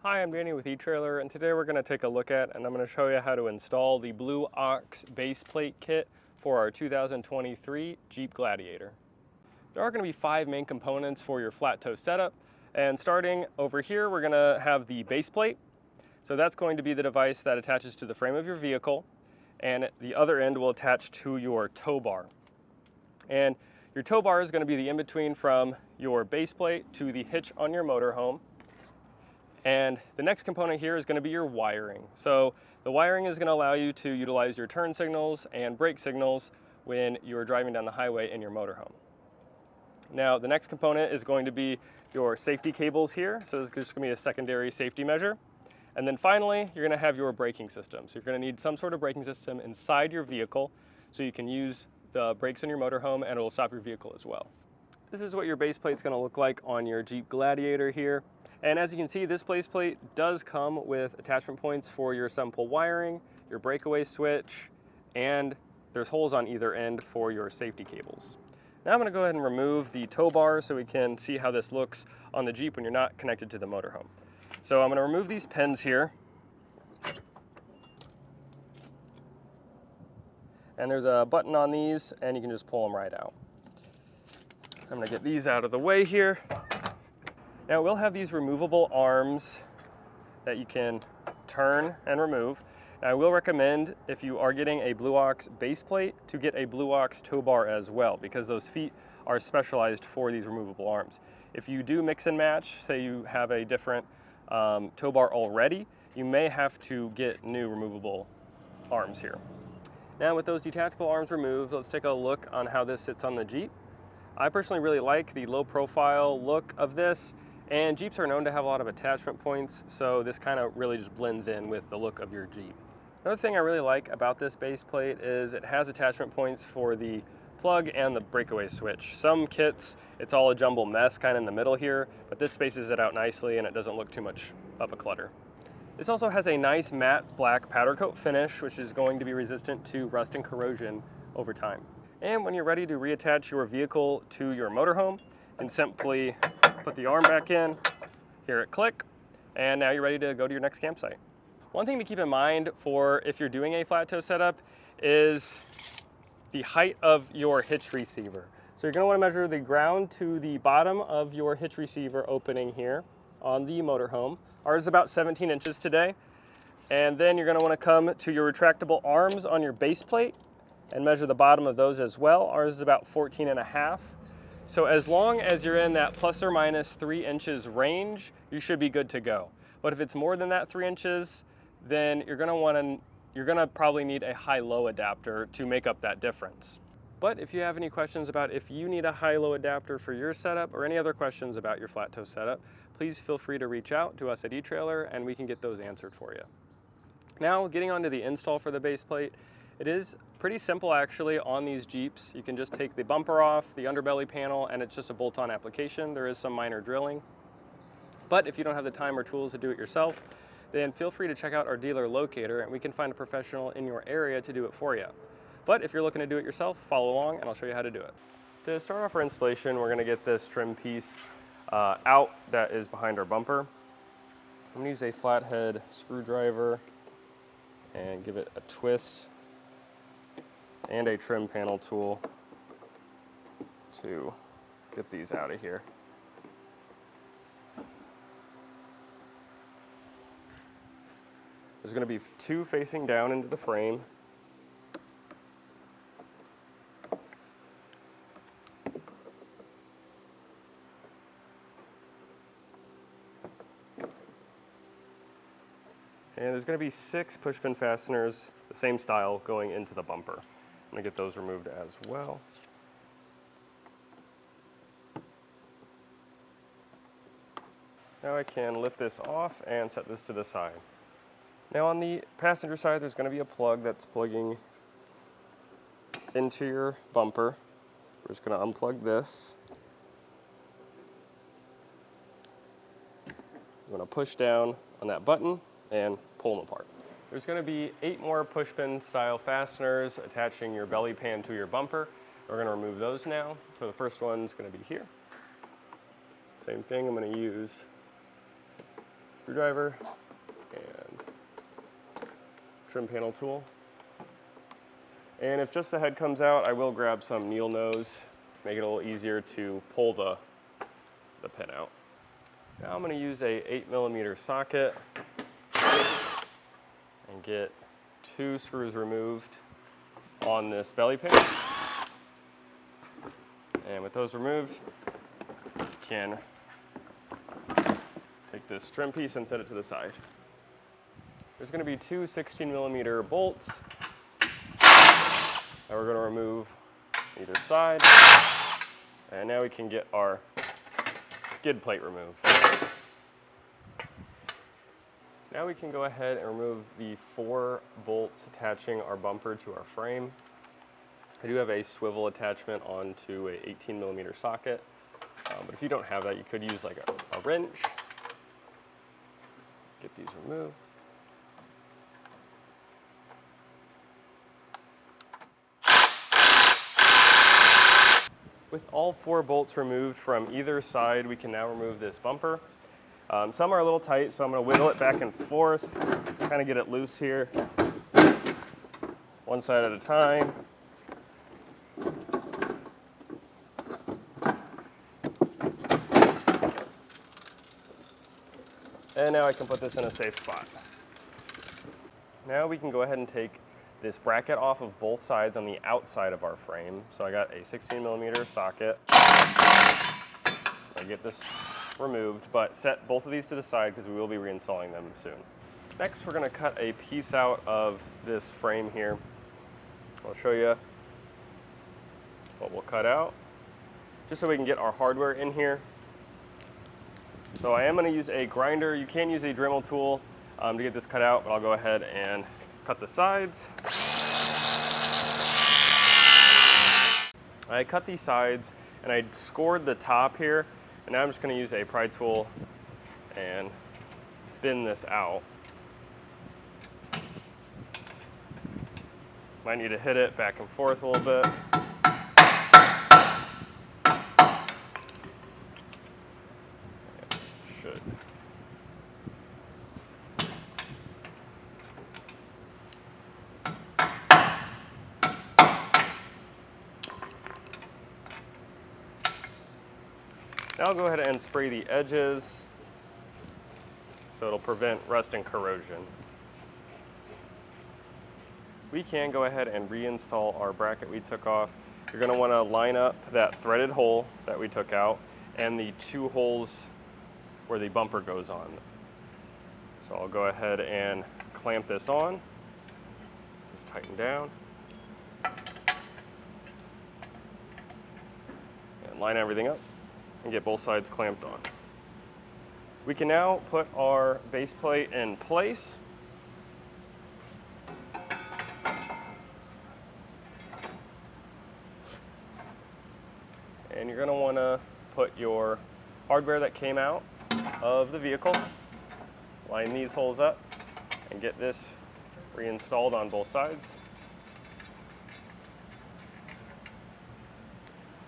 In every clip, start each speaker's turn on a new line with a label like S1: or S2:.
S1: Hi, I'm Danny with eTrailer, and today we're going to take a look at and I'm going to show you how to install the Blue Ox base plate kit for our 2023 Jeep Gladiator. There are going to be 5 main components for your flat toe setup, and starting over here we're going to have the base plate. So that's going to be the device that attaches to the frame of your vehicle, and the other end will attach to your tow bar. And your tow bar is going to be the in-between from your base plate to the hitch on your motorhome. And the next component here is going to be your wiring. So the wiring is going to allow you to utilize your turn signals and brake signals when you're driving down the highway in your motorhome. Now the next component is going to be your safety cables here. So this is just going to be a secondary safety measure. And then finally, you're going to have your braking system. So you're going to need some sort of braking system inside your vehicle so you can use the brakes in your motorhome and it will stop your vehicle as well. This is what your base plate is going to look like on your Jeep Gladiator here. And as you can see, this base plate does come with attachment points for your 7-pole wiring, your breakaway switch, and there's holes on either end for your safety cables. Now I'm going to go ahead and remove the tow bar so we can see how this looks on the Jeep when you're not connected to the motorhome. So I'm going to remove these pins here. And there's a button on these and you can just pull them right out. I'm going to get these out of the way here. Now we'll have these removable arms that you can turn and remove. Now I will recommend, if you are getting a Blue Ox base plate, to get a Blue Ox tow bar as well, because those feet are specialized for these removable arms. If you do mix and match, say you have a different tow bar already, you may have to get new removable arms here. Now with those detachable arms removed, let's take a look on how this sits on the Jeep. I personally really like the low profile look of this. And Jeeps are known to have a lot of attachment points, so this kind of really just blends in with the look of your Jeep. Another thing I really like about this base plate is it has attachment points for the plug and the breakaway switch. Some kits, it's all a jumble mess kind of in the middle here, but this spaces it out nicely and it doesn't look too much of a clutter. This also has a nice matte black powder coat finish, which is going to be resistant to rust and corrosion over time. And when you're ready to reattach your vehicle to your motorhome, you can simply put the arm back in, hear it click, and now you're ready to go to your next campsite. One thing to keep in mind for if you're doing a flat toe setup is the height of your hitch receiver. So you're going to want to measure the ground to the bottom of your hitch receiver opening here on the motorhome. Ours is about 17 inches today. And then you're going to want to come to your retractable arms on your base plate and measure the bottom of those as well. Ours is about 14.5. So as long as you're in that plus or minus 3 inches range, you should be good to go. But if it's more than that 3 inches, then you're gonna probably need a high-low adapter to make up that difference. But if you have any questions about if you need a high-low adapter for your setup or any other questions about your flat toe setup, please feel free to reach out to us at eTrailer and we can get those answered for you. Now, getting onto the install for the base plate, it is pretty simple actually on these Jeeps. You can just take the bumper off, the underbelly panel, and it's just a bolt-on application. There is some minor drilling. But if you don't have the time or tools to do it yourself, then feel free to check out our dealer locator and we can find a professional in your area to do it for you. But if you're looking to do it yourself, follow along and I'll show you how to do it. To start off our installation, we're gonna get this trim piece out that is behind our bumper. I'm gonna use a flathead screwdriver and give it a twist and a trim panel tool to get these out of here. There's going to be 2 facing down into the frame. And there's going to be 6 push pin fasteners, the same style, going into the bumper. I'm going to get those removed as well. Now I can lift this off and set this to the side. Now on the passenger side, there's going to be a plug that's plugging into your bumper. We're just going to unplug this. I'm going to push down on that button and pull them apart. There's going to be 8 more push pin style fasteners attaching your belly pan to your bumper. We're going to remove those now. So the first one's going to be here. Same thing, I'm going to use screwdriver and trim panel tool. And if just the head comes out, I will grab some needle nose, make it a little easier to pull the pin out. Now I'm going to use a 8mm socket and get 2 screws removed on this belly pin. And with those removed, you can take this trim piece and set it to the side. There's going to be 2 16mm bolts that we're going to remove either side. And now we can get our skid plate removed. Now we can go ahead and remove the 4 bolts attaching our bumper to our frame. I do have a swivel attachment onto a 18mm socket, but if you don't have that, you could use like a wrench. Get these removed. With all 4 bolts removed from either side, we can now remove this bumper. Some are a little tight, so I'm going to wiggle it back and forth, kind of get it loose here, one side at a time. And now I can put this in a safe spot. Now we can go ahead and take this bracket off of both sides on the outside of our frame. So I got a 16mm socket. I get this removed, but set both of these to the side because we will be reinstalling them soon. Next, we're going to cut a piece out of this frame here. I'll show you what we'll cut out, just so we can get our hardware in here. So I am going to use a grinder. You can use a Dremel tool to get this cut out, but I'll go ahead and cut the sides. I cut these sides and I scored the top here, and now I'm just going to use a pry tool and bend this out. Might need to hit it back and forth a little bit. Should. Now I'll go ahead and spray the edges so it'll prevent rust and corrosion. We can go ahead and reinstall our bracket we took off. You're going to want to line up that threaded hole that we took out and the 2 holes where the bumper goes on. So I'll go ahead and clamp this on, just tighten down, and line everything up and get both sides clamped on. We can now put our base plate in place. And you're going to want to put your hardware that came out of the vehicle, line these holes up, and get this reinstalled on both sides.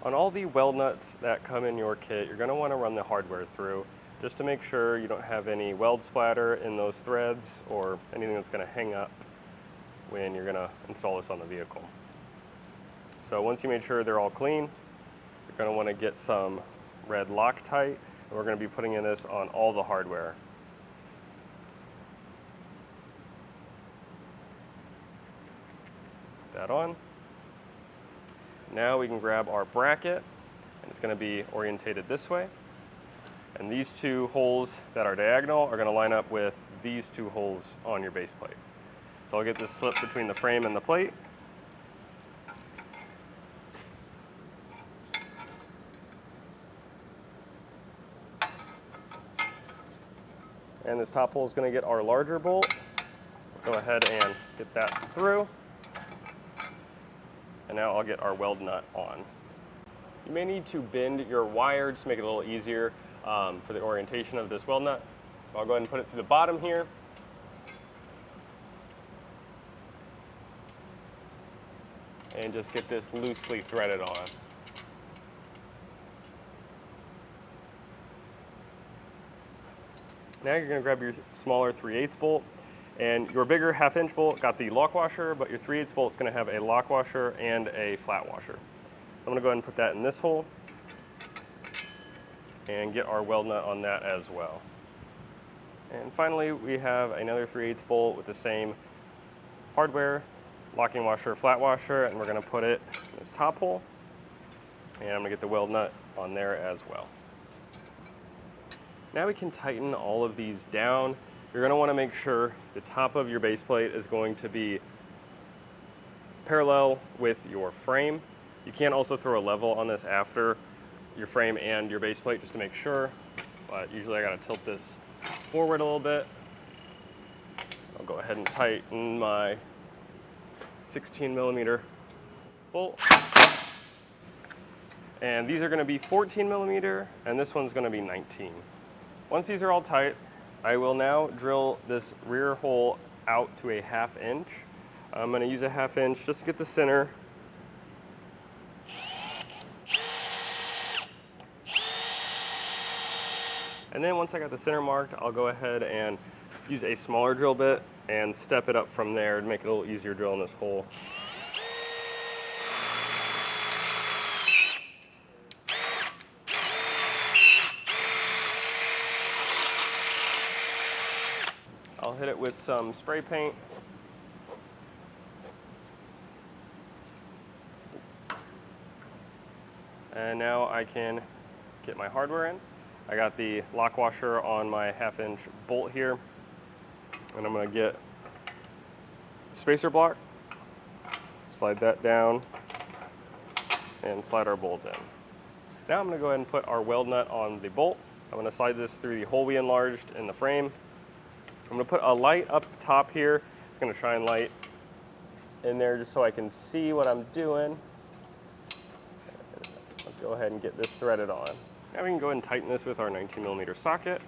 S1: On all the weld nuts that come in your kit, you're going to want to run the hardware through just to make sure you don't have any weld splatter in those threads or anything that's going to hang up when you're going to install this on the vehicle. So once you made sure they're all clean, you're going to want to get some red Loctite, and we're going to be putting in this on all the hardware. Put that on. Now we can grab our bracket, and it's going to be orientated this way. And these 2 holes that are diagonal are going to line up with these 2 holes on your base plate. So I'll get this slip between the frame and the plate. And this top hole is going to get our larger bolt. Go ahead and get that through. And now I'll get our weld nut on. You may need to bend your wire just to make it a little easier for the orientation of this weld nut. I'll go ahead and put it through the bottom here. And just get this loosely threaded on. Now you're going to grab your smaller 3/8 bolt, and your bigger 1/2 inch bolt got the lock washer, but your 3/8 bolt is going to have a lock washer and a flat washer. So I'm going to go ahead and put that in this hole and get our weld nut on that as well. And finally, we have another 3/8 bolt with the same hardware, locking washer, flat washer, and we're going to put it in this top hole, and I'm going to get the weld nut on there as well. Now we can tighten all of these down. You're going to want to make sure the top of your base plate is going to be parallel with your frame. You can also throw a level on this after your frame and your base plate just to make sure, but usually I got to tilt this forward a little bit. I'll go ahead and tighten my 16mm bolt. And these are going to be 14mm, and this one's going to be 19. Once these are all tight, I will now drill this rear hole out to a 1/2 inch. I'm going to use a 1/2 inch just to get the center. And then once I got the center marked, I'll go ahead and use a smaller drill bit and step it up from there to make it a little easier drilling this hole. I'll hit it with some spray paint. And now I can get my hardware in. I got the lock washer on my 1/2 inch bolt here. And I'm going to get the spacer block, slide that down, and slide our bolt in. Now I'm going to go ahead and put our weld nut on the bolt. I'm going to slide this through the hole we enlarged in the frame. I'm going to put a light up top here. It's going to shine light in there just so I can see what I'm doing. I'll go ahead and get this threaded on. Now we can go ahead and tighten this with our 19mm socket.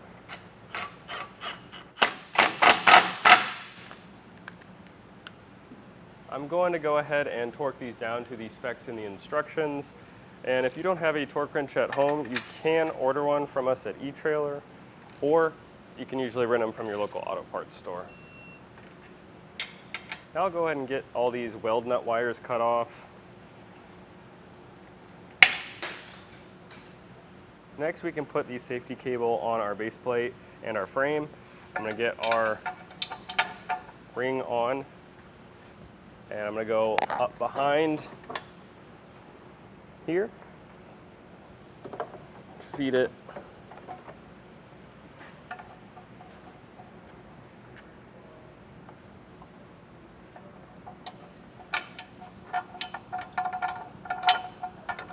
S1: I'm going to go ahead and torque these down to the specs in the instructions. And if you don't have a torque wrench at home, you can order one from us at etrailer, or you can usually rent them from your local auto parts store. Now I'll go ahead and get all these weld nut wires cut off. Next, we can put the safety cable on our base plate and our frame. I'm going to get our ring on, and I'm going to go up behind here, feed it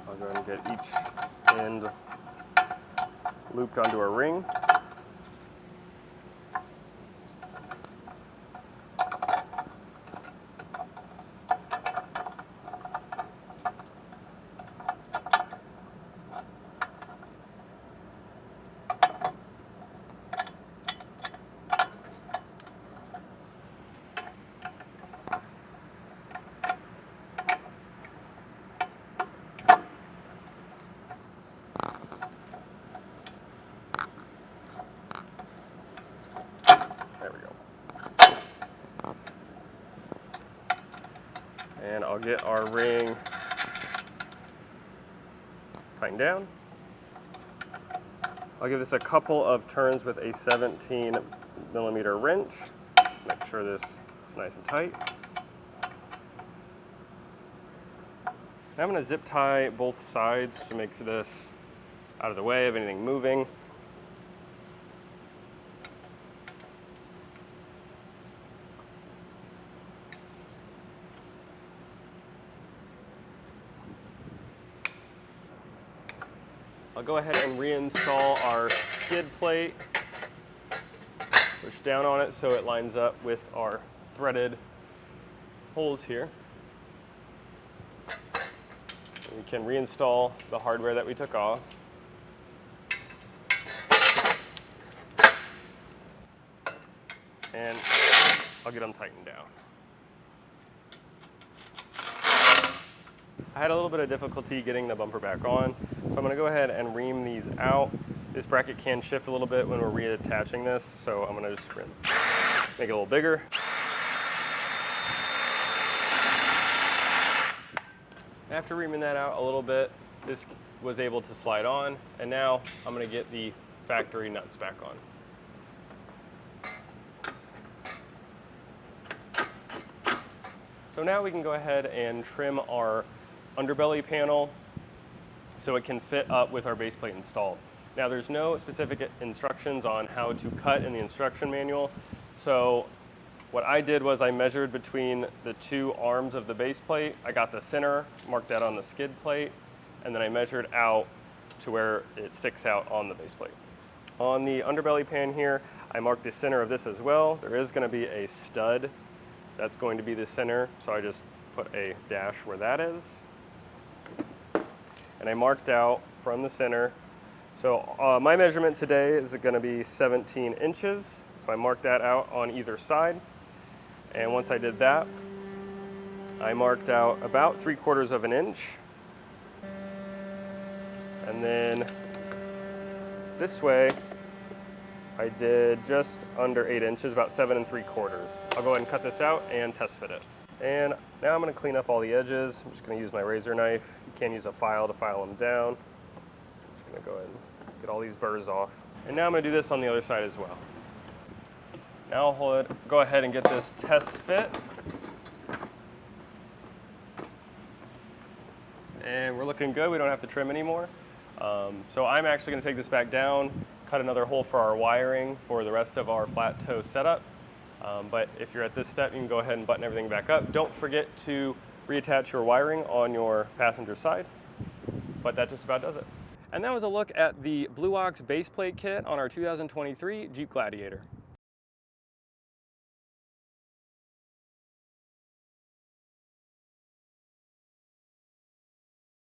S1: I'll go ahead and get each end looped onto a ring. And I'll get our ring tightened down. I'll give this a couple of turns with a 17mm wrench. Make sure this is nice and tight. Now I'm going to zip tie both sides to make this out of the way of anything moving. I'll go ahead and reinstall our skid plate, push down on it so it lines up with our threaded holes here. And we can reinstall the hardware that we took off. And I'll get them tightened down. I had a little bit of difficulty getting the bumper back on, so I'm going to go ahead and ream these out This bracket can shift a little bit when we're reattaching this, so I'm gonna just make it a little bigger. After reaming that out a little bit, this was able to slide on, and now I'm gonna get the factory nuts back on. So now we can go ahead and trim our underbelly panel so it can fit up with our base plate installed. Now there's no specific instructions on how to cut in the instruction manual, so what I did was I measured between the two arms of the base plate. I got the center, marked that on the skid plate, and then I measured out to where it sticks out on the base plate. On the underbelly pan here, I marked the center of this as well. There is going to be a stud that's going to be the center, so I just put a dash where that is. And I marked out from the center. So my measurement today is going to be 17 inches. So I marked that out on either side. And once I did that, I marked out about 3/4 of an inch. And then this way, I did just under 8 inches, about 7 3/4. I'll go ahead and cut this out and test fit it. And now I'm going to clean up all the edges. I'm just going to use my razor knife. You can use a file to file them down. I'm just going to go ahead and get all these burrs off. And now I'm going to do this on the other side as well. Now I'll go ahead and get this test fit. And we're looking good. We don't have to trim anymore. So I'm actually going to take this back down, cut another hole for our wiring for the rest of our flat toe setup. But if you're at this step, you can go ahead and button everything back up. Don't forget to reattach your wiring on your passenger side. But that just about does it. And that was a look at the Blue Ox base plate kit on our 2023 Jeep Gladiator.